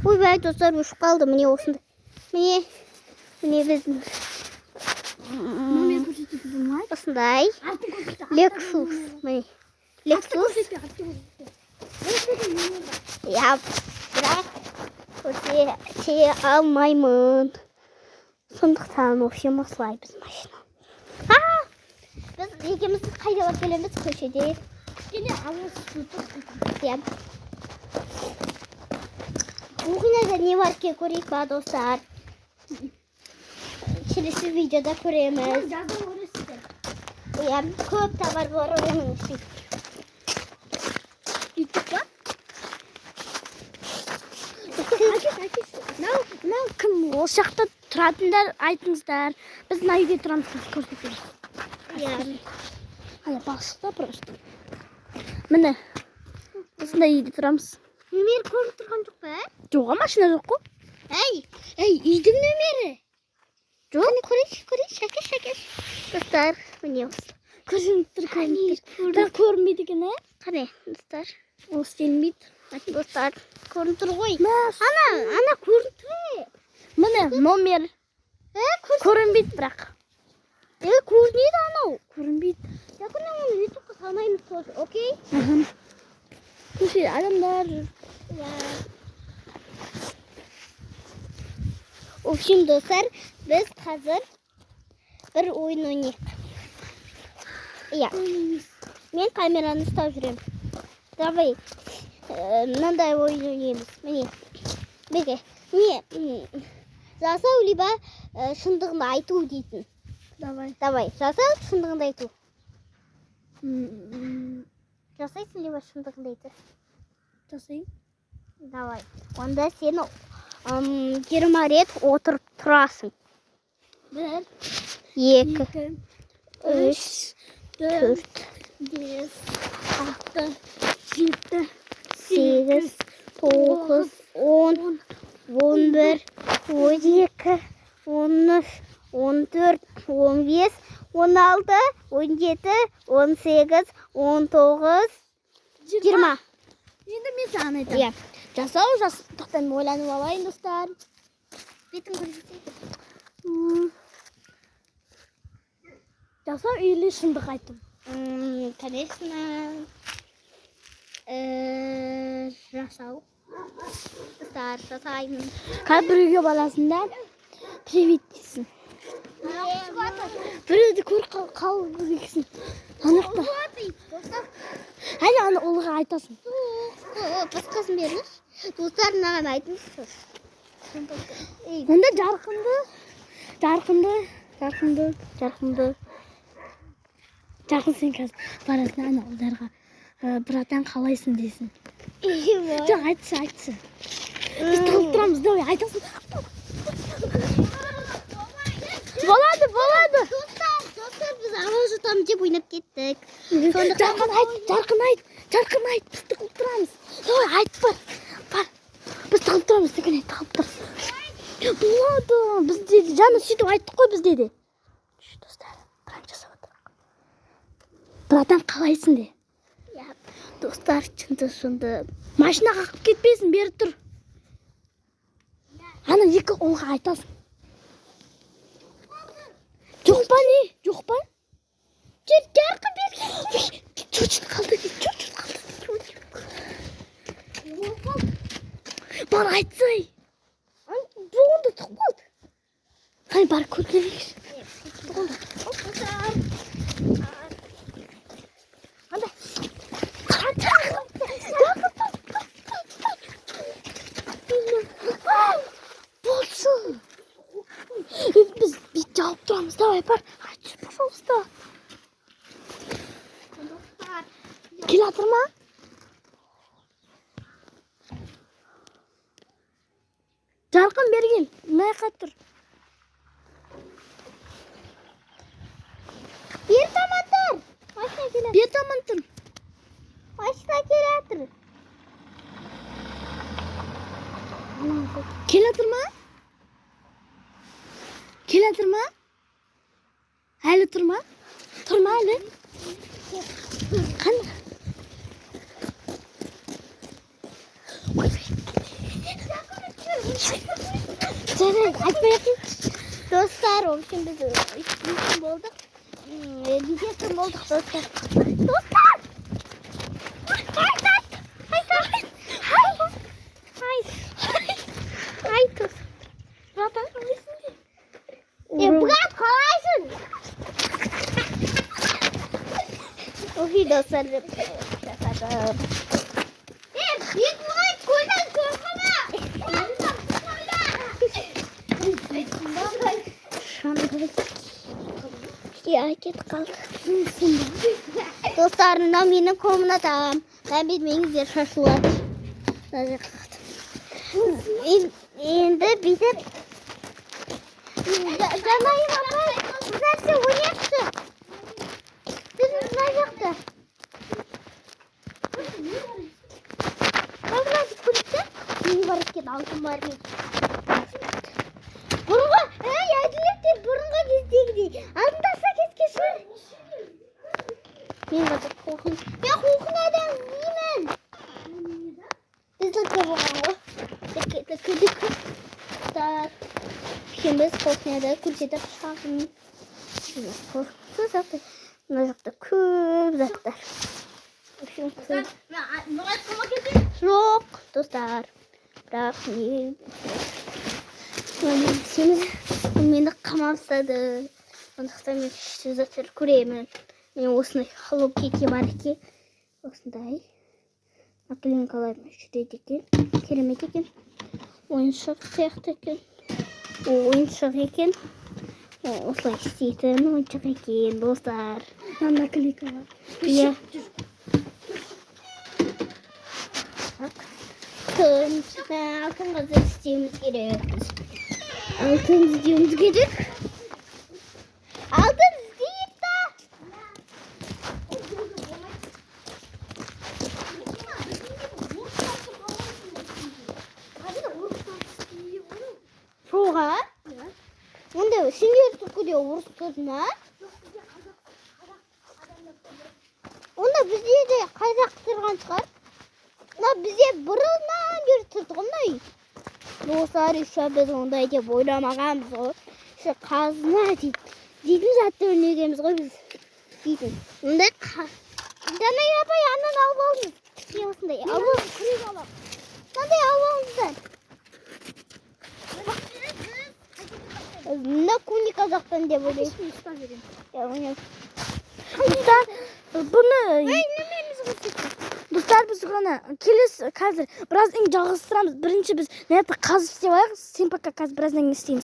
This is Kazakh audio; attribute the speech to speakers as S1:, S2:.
S1: ойбай достар, ұшып қалды. Міне осындай. Міне біздің осындай Lexus. Міне Lexus. Я бірақ көрсете алмаймын. Сондықтан общем осылай біз машина. Біз екеуміз қайда барып келеміз? Көшеде. Кухняда не бар ке көрейік па достар? Келесі видеода көреміз. Көп товар бар оның үшін.
S2: Мынау кім? Осы жақта тұратындар айтыңыздар. Біз мына үйде тұрамыз, көрсетеміз. Басықта просто. Міне, осындай үйде тұрамыз.
S1: Нөмері көріп тұрған жоқ па?
S2: Жоқ, машина жоқ қой.
S1: Үйдің нөмері. Жоқ, көрейік, шәке. Достар, міне осы.
S2: Көрініп көрінбейді екен,
S1: Қане, достар.
S2: Осы келмейді.
S1: Достар, көрініп тұр ғой. Ана көрініп тұр.
S2: Міне, номер. Көрінбейді бірақ.
S1: Көрінеді анау.
S2: Көрінбейді.
S1: Yakın onu YouTube'a salmayı okey?
S2: Köşe adamlar.
S1: Şimdi dostlar, biz hazır bir oyun oynayalım. Ben kameranı tutuyorum. Давай, надо oyun oynayalım. Bege, niye? Жасау либо шындығын айту дейтін. Давай, жасау шындығын айту. Жасайсың либо шындығын айту?
S2: Жасайын.
S1: Давай. Онда сен 20 рет отырып тұрасың. 1, 2, 3, 4, 5, 6, 7, 8, 9, 10, 11, 12, 13, 14, 15, 16, 17, 18, 19, 20.
S2: Енді мен саған айтамын. Жасау жастықтан ойланып алайын, достар.
S1: Бетін көрсетейді.
S2: Жасау или шындық айту?
S1: Конечно, жасау. Достар, жасаймын.
S2: Қазір бір үйге баласын да привет дейсің. Біреуді көр қалып екісін. Анықта. Әлі аны ұлыға айтасың.
S1: Басқасын беріңіз. Достар, маған айтыңыз.
S2: Онда жарқын сен қазір барасың ана ұлдарға братан қалайсың дейсің. Жоқ, айтшы. Біз тығылып тұрамыз, давай, айтасың. Болады.
S1: Достар, біз ауыл жұтамыз деп ойнап кеттік.
S2: Жарқын айт, біз тығылып тұрамыз. Давай, айт бар. Біз тығылып тұрамыз, деген тығылып тұр. Болады, бізде жаны сөйтіп айттық қой бізде де. Достар, пранк жасап отырық. Братан қалайсың де.
S1: Достар, шынды.
S2: Машина қақып кетпесін, бері тұр. Ана екі ұлға айтасың. Жоқ па? Жарқын берген. Чөчіт қалды. Бар айтсай. Жоғында тұқып қалды. Қай бар көргенекші. Болсын. Біз бет жауып тұрамыз. Давай бар. Айтшы, пожалуйста. Келе жатыр ма? Жарқын берген. Мына жаққа тұр.
S1: Бер таман тұр. Машина келе жатыр.
S2: Бер таман тұр.
S1: Машина келе жатыр.
S2: Келе жатыр ма? Әлі тұр ма? Тұр ма әлі? Қандай? жарайды айтпай ақ кетші.
S1: Достар, в общем, біз үйткім болдық. Видеосын болдық, достар. Достар! Айт, достар.
S2: Жатан қалайсың де?
S1: Брат, қалайсың? Ой, достар, деп жасадым. Бет мұғай, көйлен көрқана! Я кетіп қалды. Достарым, мынау менің комнатам. Білмеңіздер, шашылады. Енді бүйтіп жанайым апай, бұл нәрсе ойнақшы. Біз мына жақта. Бағына көрікті? Мені бар екен, алтын бар мен. Бұрынғы, әділеттер бұрынғы кездегідей. Алдындаса кеткеші. Мен қазір қоқын. Мен қоқын адам деймін. Біздің болған ғой. Күдік. Біз қоқынады көрсетіп шағын. Мына жақта көп заттар. Жоқ, достар. Бірақ мені қамап-тастады. Ондықтан мен күшті заттар көремін. Мен осындай Hello Kitty бар екен. Осындай. Маклинкалар жүреді екен. Керемет екен. Ойыншық сияқты екен. Ойыншық екен. Осылай істейтін ойыншық екен, достар.
S2: Наклейкалар.
S1: Иә. Алтын қазір істеуіміз керек. Алтын іздеуіміз керек. Алтын іздейік та. Жоға? Онда сендер түкіде орыс сөзіне? Онда бізде де қазақ тұрған шығар. Бізде бұрыннан бері тұрдық ондай. Достар, еще біз ондай деп ойламағанбыз ғой. Еще қазына дейтін затты өнегеміз ғой біз. Дейтін. Ондай Жанай апай, анан алып алыңыз. Осындай алып алыңыз. Қандай алып алыңыздар. Мына көне қазақтан деп ойлайсың.
S2: Достар, бұны... Достар, біз ғана келесі қазір біраздан жалғастырамыз. Бірінші біз қазып істеп алайық. Сен пока қазір біраздан істейміз.